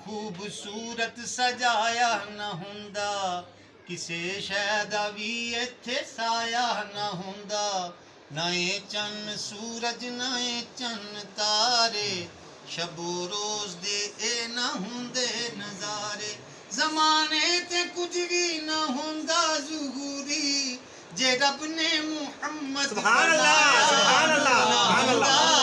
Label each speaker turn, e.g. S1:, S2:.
S1: ਖੂਬਸੂਰਤ ਸਜਾਇਆ ਨਾ ਹੁੰਦਾ, ਕਿਸੇ ਸ਼ੈ ਦਾ ਵੀ ਇੱਥੇ ਸਾਇਆ ਨਾ ਹੁੰਦਾ। ਨਾ ਇਹ ਚੰਨ ਸੂਰਜ ਨਾ ਇਹ ਚੰਨ ਤਾਰੇ, ਸ਼ਬੋ ਰੋਜ਼ ਦੇ ਇਹ ਨਾ ਹੁੰਦੇ ਨਜ਼ਾਰੇ। ਜ਼ਮਾਨੇ ਤੇ ਕੁਝ ਵੀ ਨਾ ਹੁੰਦਾ ਜ਼ਹੂਰੀ, ਜੇ ਰੱਬ ਨੇ ਮੁਹੰਮਦ
S2: ਸੁਭਾਨ ਅੱਲਾਹ, ਸੁਭਾਨ ਅੱਲਾਹ, ਸੁਭਾਨ ਅੱਲਾਹ।